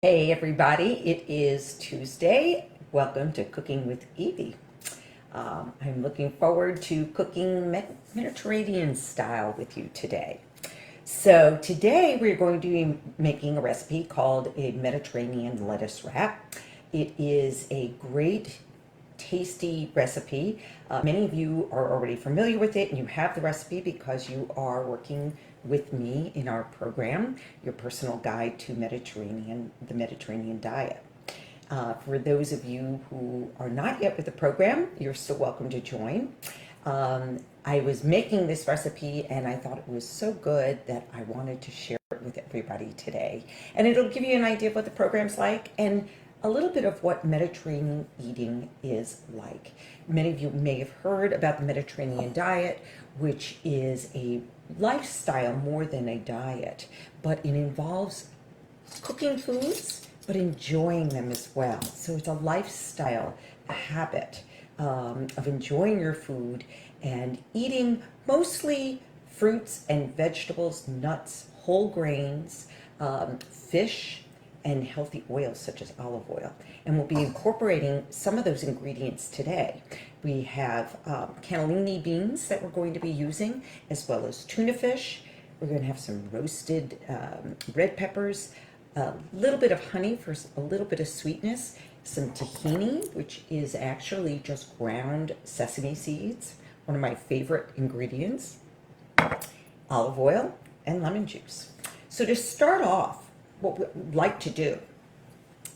Hey everybody, it is Tuesday. Welcome to Cooking with Evie. I'm looking forward to cooking Mediterranean style with you today. So today we're going to be making a recipe called a Mediterranean lettuce wrap. It is a great tasty recipe. Many of you are already familiar with it and you have the recipe because you are working with me in our program, Your Personal Guide to the Mediterranean Diet. For those of you who are not yet with the program, you're still welcome to join. I was making this recipe and I thought it was so good that I wanted to share it with everybody today. And it'll give you an idea of what the program's like and a little bit of what Mediterranean eating is like. Many of you may have heard about the Mediterranean diet, which is a lifestyle more than a diet, but it involves cooking foods, but enjoying them as well. So it's a lifestyle, a habit of enjoying your food and eating mostly fruits and vegetables, nuts, whole grains, fish, and healthy oils such as olive oil. And we'll be incorporating some of those ingredients today. We have cannellini beans that we're going to be using, as well as tuna fish. We're going to have some roasted red peppers, a little bit of honey for a little bit of sweetness, some tahini, which is actually just ground sesame seeds, one of my favorite ingredients, olive oil, and lemon juice. So to start off, what we'd like to do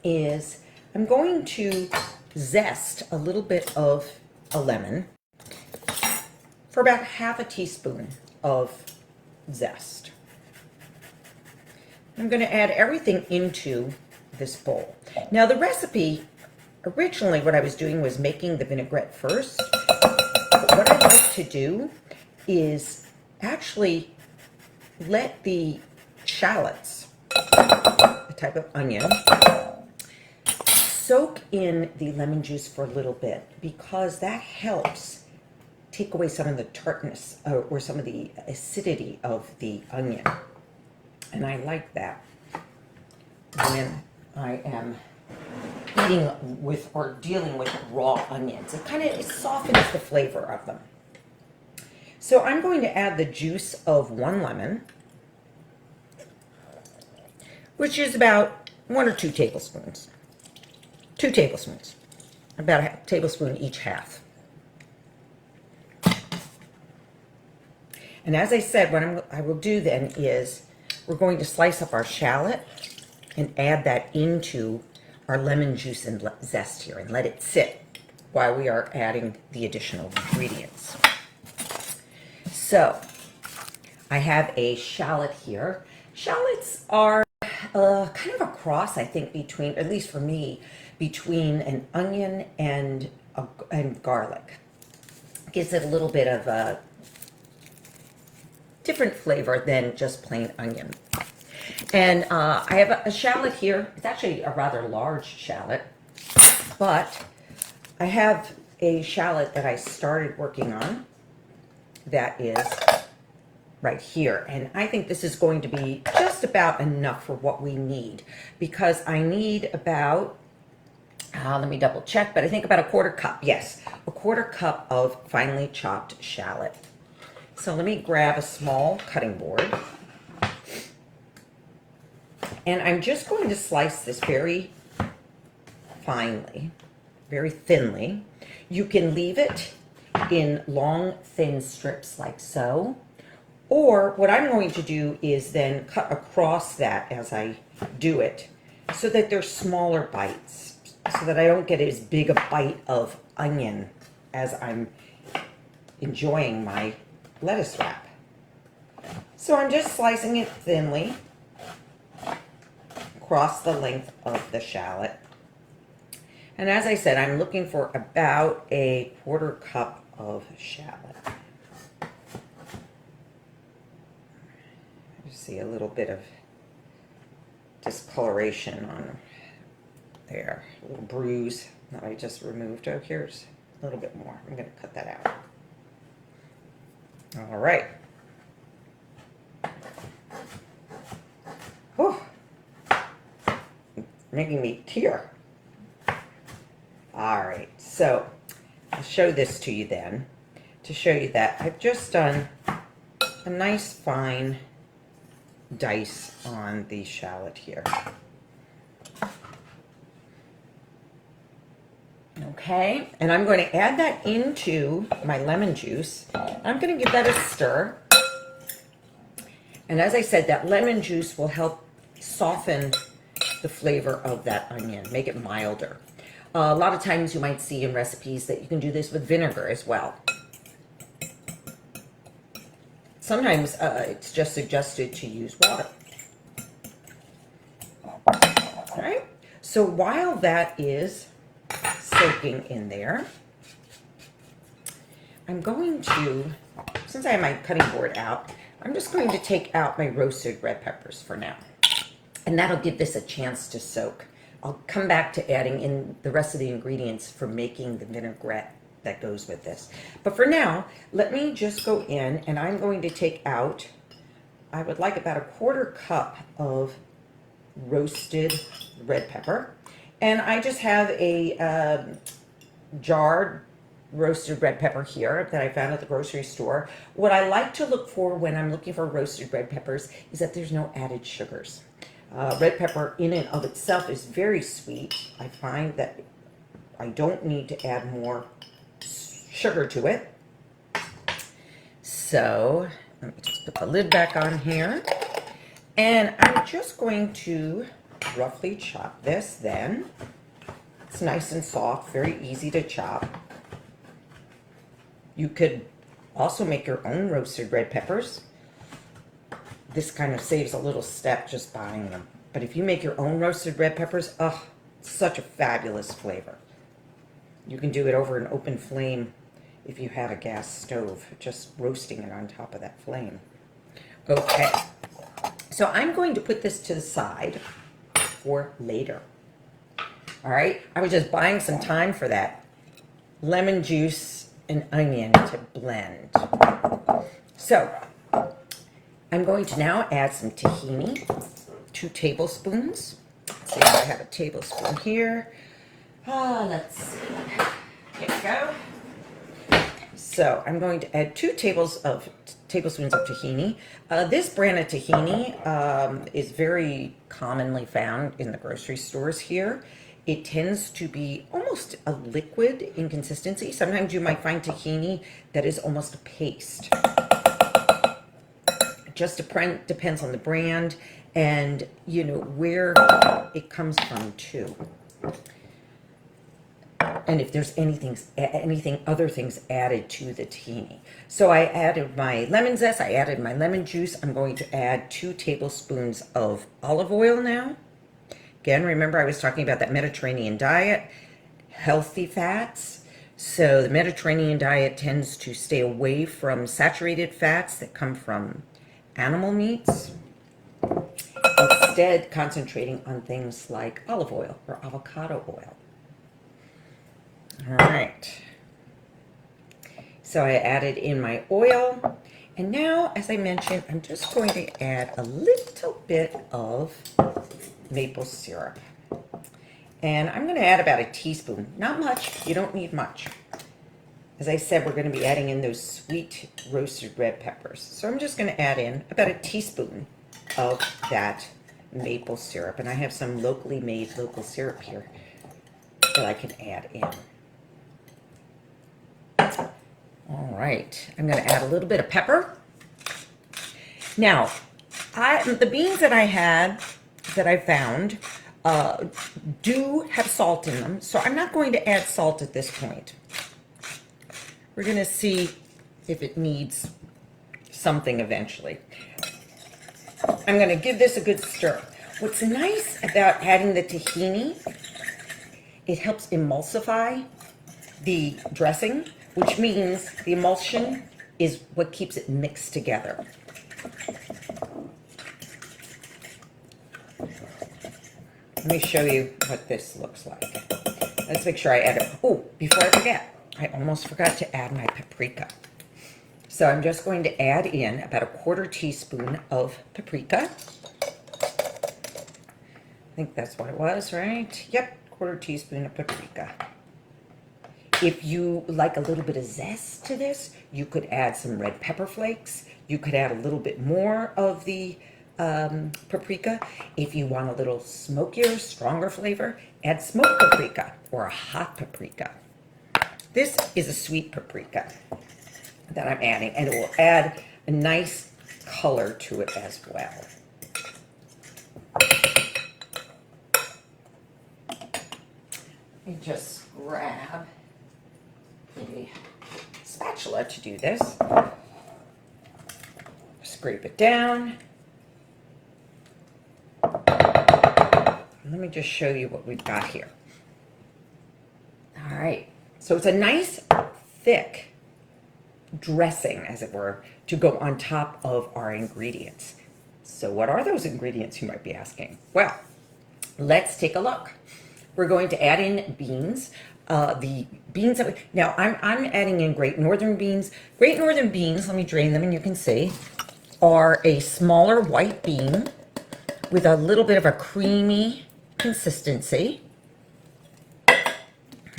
is I'm going to zest a little bit of a lemon for about half a teaspoon of zest. I'm going to add everything into this bowl. Now the recipe, originally what I was doing was making the vinaigrette first. But what I'd like to do is actually let the shallots, a type of onion, soak in the lemon juice for a little bit because that helps take away some of the tartness or some of the acidity of the onion. And I like that when I am eating with or dealing with raw onions. It kind of softens the flavor of them. So I'm going to add the juice of one lemon, which is about 1 or 2 tablespoons. 2 tablespoons, about a tablespoon each half. And as I said, what I will do then is we're going to slice up our shallot and add that into our lemon juice and zest here and let it sit while we are adding the additional ingredients. So I have a shallot here. Shallots are kind of a cross, I think, between, at least for me, between an onion and garlic. Gives it a little bit of a different flavor than just plain onion. And I have a shallot here. It's actually a rather large shallot, but I have a shallot that I started working on that is right here. And I think this is going to be just about enough for what we need because I need about, let me double check, but I think about a 1/4 cup. Yes, a 1/4 cup of finely chopped shallot. So let me grab a small cutting board. And I'm just going to slice this very finely, very thinly. You can leave it in long, thin strips like so. Or what I'm going to do is then cut across that as I do it so that they're smaller bites, so that I don't get as big a bite of onion as I'm enjoying my lettuce wrap. So I'm just slicing it thinly across the length of the shallot. And as I said, I'm looking for about a 1/4 cup of shallot. You see a little bit of discoloration on there, a little bruise that I just removed. Oh, here's a little bit more. I'm going to cut that out. All right. making me tear. All right, so I'll show this to you then, to show you that I've just done a nice fine dice on the shallot here. Okay, and I'm going to add that into my lemon juice. I'm going to give that a stir. And as I said, that lemon juice will help soften the flavor of that onion, make it milder. A lot of times you might see in recipes that you can do this with vinegar as well. Sometimes it's just suggested to use water. All right, so while that is soaking in there, I'm going to, since I have my cutting board out, I'm just going to take out my roasted red peppers for now. And that'll give this a chance to soak. I'll come back to adding in the rest of the ingredients for making the vinaigrette that goes with this. But for now, let me just go in and I'm going to take out, I would like about a 1/4 cup of roasted red pepper. And I just have a jarred roasted red pepper here that I found at the grocery store. What I like to look for when I'm looking for roasted red peppers is that there's no added sugars. Red pepper in and of itself is very sweet. I find that I don't need to add more sugar to it. So let me just put the lid back on here. And I'm just going to roughly chop this then. It's nice and soft, very easy to chop. You could also make your own roasted red peppers. This kind of saves a little step just buying them. But if you make your own roasted red peppers, oh, such a fabulous flavor. You can do it over an open flame if you have a gas stove, just roasting it on top of that flame. Okay, so I'm going to put this to the side for later. All right, I was just buying some time for that lemon juice and onion to blend. So I'm going to now add some tahini, 2 tablespoons. Let's see if I have a tablespoon here. Let's see. Here we go. So I'm going to add 2 tablespoons of tahini. This brand of tahini is very commonly found in the grocery stores here. It tends to be almost a liquid in consistency. Sometimes you might find tahini that is almost a paste. It just depends on the brand and, you know, where it comes from too. And if there's other things added to the tahini. So I added my lemon zest, I added my lemon juice. I'm going to add 2 tablespoons of olive oil now. Again, remember I was talking about that Mediterranean diet, healthy fats. So the Mediterranean diet tends to stay away from saturated fats that come from animal meats, instead concentrating on things like olive oil or avocado oil. All right, so I added in my oil, and now, as I mentioned, I'm just going to add a little bit of maple syrup. And I'm going to add about a teaspoon. Not much, you don't need much. As I said, we're going to be adding in those sweet roasted red peppers. So I'm just going to add in about a teaspoon of that maple syrup. And I have some locally made local syrup here that I can add in. All right, I'm going to add a little bit of pepper. Now, the beans that I found do have salt in them, so I'm not going to add salt at this point. We're going to see if it needs something eventually. I'm going to give this a good stir. What's nice about adding the tahini, it helps emulsify the dressing, which means the emulsion is what keeps it mixed together. Let me show you what this looks like. Let's make sure I add it. Oh, before I forget, I almost forgot to add my paprika. So I'm just going to add in about a 1/4 teaspoon of paprika. think that's what it was, right? Yep, quarter teaspoon of paprika. If you like a little bit of zest to this, you could add some red pepper flakes. You could add a little bit more of the paprika. If you want a little smokier, stronger flavor, add smoked paprika or a hot paprika. This is a sweet paprika that I'm adding, and it will add a nice color to it as well. Let me just grab a spatula to do this. Scrape it down. Let me just show you what we've got here. All right, so it's a nice thick dressing, as it were, to go on top of our ingredients. So what are those ingredients, you might be asking? Well, let's take a look. We're going to add in beans. The beans that now I'm adding in Great Northern beans. Great Northern beans, let me drain them and you can see, are a smaller white bean with a little bit of a creamy consistency.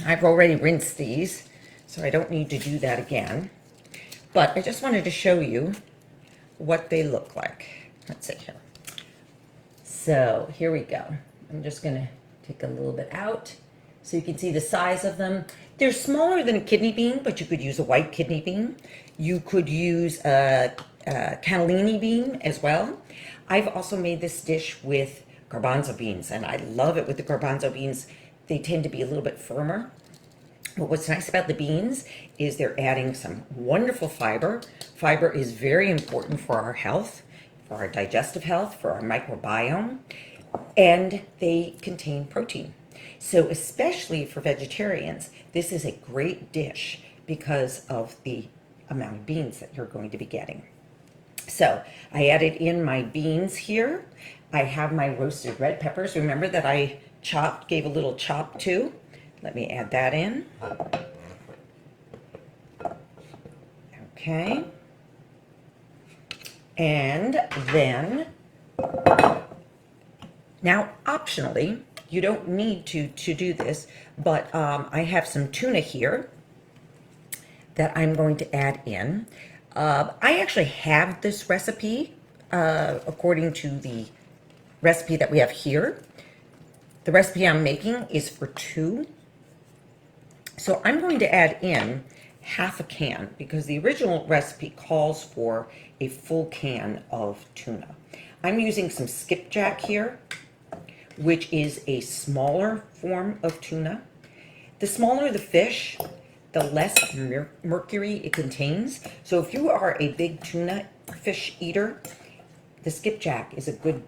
I've already rinsed these, so I don't need to do that again. But I just wanted to show you what they look like. Let's see here. So here we go. I'm just gonna take a little bit out so you can see the size of them. They're smaller than a kidney bean, but you could use a white kidney bean. You could use a cannellini bean as well. I've also made this dish with garbanzo beans, and I love it with the garbanzo beans. They tend to be a little bit firmer. But what's nice about the beans is they're adding some wonderful fiber. Fiber is very important for our health, for our digestive health, for our microbiome, and they contain protein. So especially for vegetarians, this is a great dish because of the amount of beans that you're going to be getting. So I added in my beans here. I have my roasted red peppers. Remember that I gave a little chop to. Let me add that in. Okay. And then, now optionally, you don't need to do this, but I have some tuna here that I'm going to add in. I actually have this recipe according to the recipe that we have here. The recipe I'm making is for 2. So I'm going to add in half a can because the original recipe calls for a full can of tuna. I'm using some skipjack here, which is a smaller form of tuna. The smaller the fish, the less mercury it contains. So if you are a big tuna fish eater, the skipjack is a good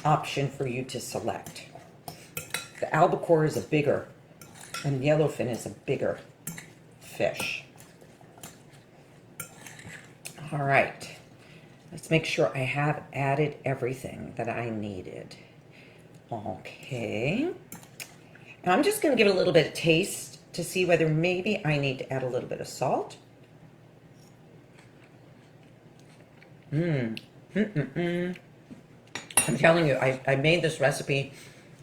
option for you to select. The albacore is a bigger, and yellowfin is a bigger fish. All right, let's make sure I have added everything that I needed. Okay, and I'm just going to give it a little bit of taste to see whether maybe I need to add a little bit of salt. I'm telling you, I made this recipe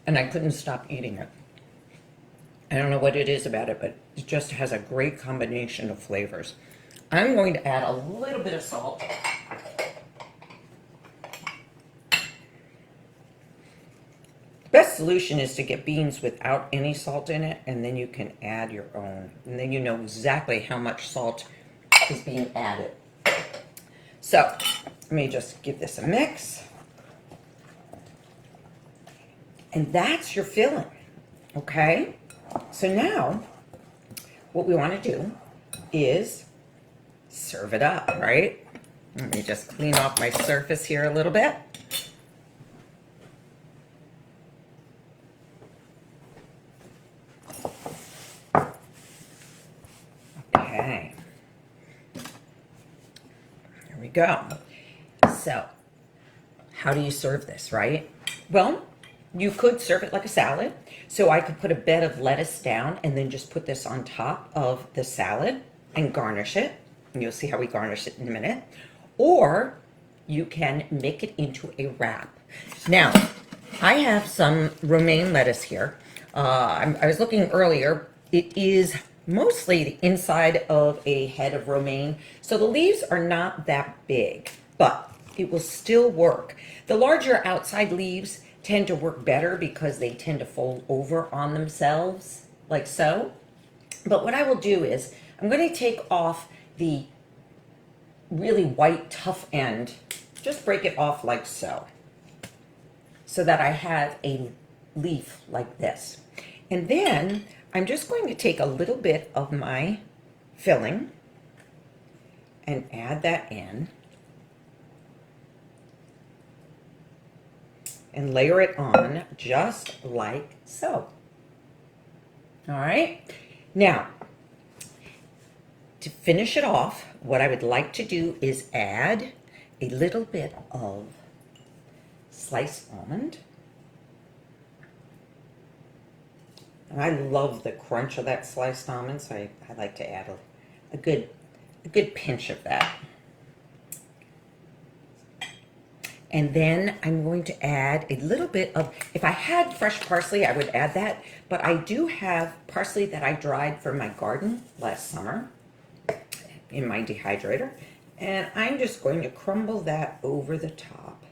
and I couldn't stop eating it. I don't know what it is about it, but it just has a great combination of flavors. I'm going to add a little bit of salt. The best solution is to get beans without any salt in it, and then you can add your own. And then you know exactly how much salt is being added. So, let me just give this a mix. And that's your filling, okay? So now, what we want to do is serve it up, right? Let me just clean off my surface here a little bit. Okay. Here we go. So, how do you serve this, right? Well, you could serve it like a salad. So I could put a bed of lettuce down and then just put this on top of the salad and garnish it. And you'll see how we garnish it in a minute. Or you can make it into a wrap. Now, I have some romaine lettuce here. I was looking earlier. It is mostly the inside of a head of romaine, so the leaves are not that big, but it will still work. The larger outside leaves tend to work better because they tend to fold over on themselves, like so. But what I will do is I'm going to take off the really white, tough end, just break it off like so that I have a leaf like this. And then I'm just going to take a little bit of my filling and add that in and layer it on just like so. All right. Now, to finish it off, what I would like to do is add a little bit of sliced almond. And I love the crunch of that sliced almond, so I like to add a good pinch of that. And then I'm going to add a little bit of, if I had fresh parsley, I would add that, but I do have parsley that I dried from my garden last summer in my dehydrator, and I'm just going to crumble that over the top,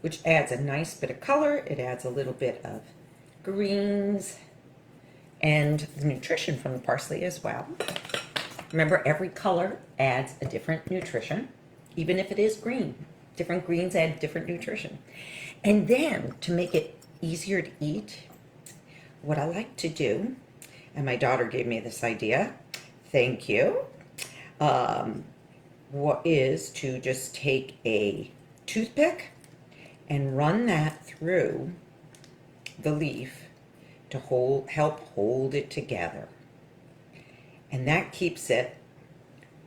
which adds a nice bit of color. It adds a little bit of greens and the nutrition from the parsley as well. Remember, every color adds a different nutrition, even if it is green. Different greens add different nutrition. And then, to make it easier to eat, what I like to do, and my daughter gave me this idea, thank you, what is to just take a toothpick and run that through the leaf to help hold it together. And that keeps it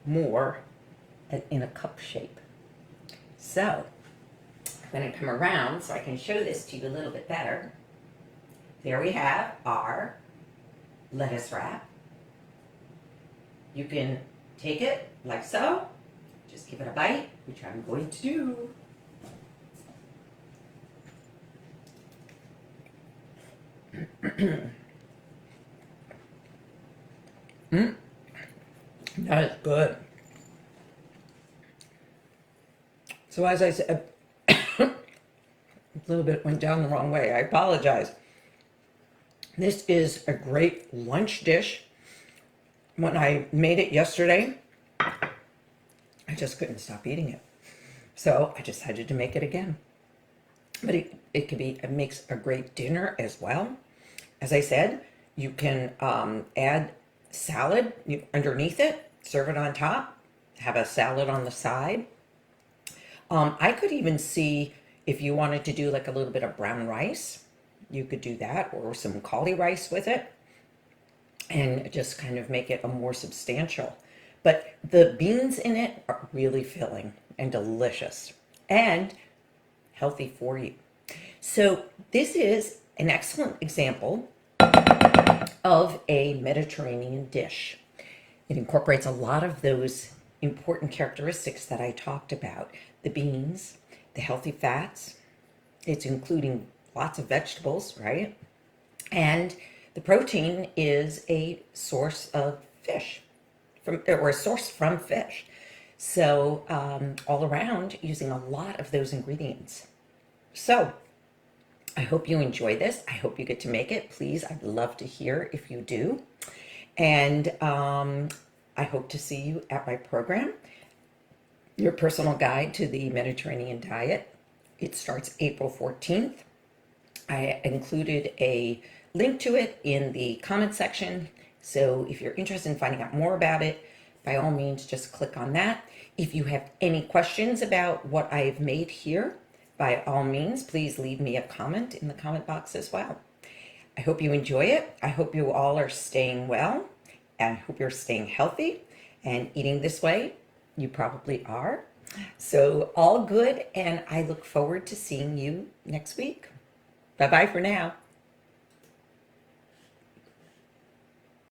more in a cup shape. So, I'm going to come around so I can show this to you a little bit better. There we have our lettuce wrap. You can take it like so, just give it a bite, which I'm going to do. That is good. So as I said, a little bit went down the wrong way. I apologize. This is a great lunch dish. When I made it yesterday, I just couldn't stop eating it. So I decided to make it again. But it makes a great dinner as well. As I said, you can add salad underneath it, serve it on top, have a salad on the side. I could even see if you wanted to do like a little bit of brown rice, you could do that, or some cauli rice with it, and just kind of make it a more substantial. But the beans in it are really filling and delicious and healthy for you. So this is an excellent example of a Mediterranean dish. It incorporates a lot of those important characteristics that I talked about. The beans, the healthy fats, it's including lots of vegetables, right? And the protein is a source of fish, or a source from fish. So all around, using a lot of those ingredients. So I hope you enjoy this. I hope you get to make it. Please, I'd love to hear if you do. And I hope to see you at my program, Your Personal Guide to the Mediterranean Diet. It starts April 14th. I included a link to it in the comment section. So if you're interested in finding out more about it, by all means, just click on that. If you have any questions about what I've made here, by all means, please leave me a comment in the comment box as well. I hope you enjoy it. I hope you all are staying well, and I hope you're staying healthy and eating this way. You probably are. So all good, and I look forward to seeing you next week. Bye-bye for now.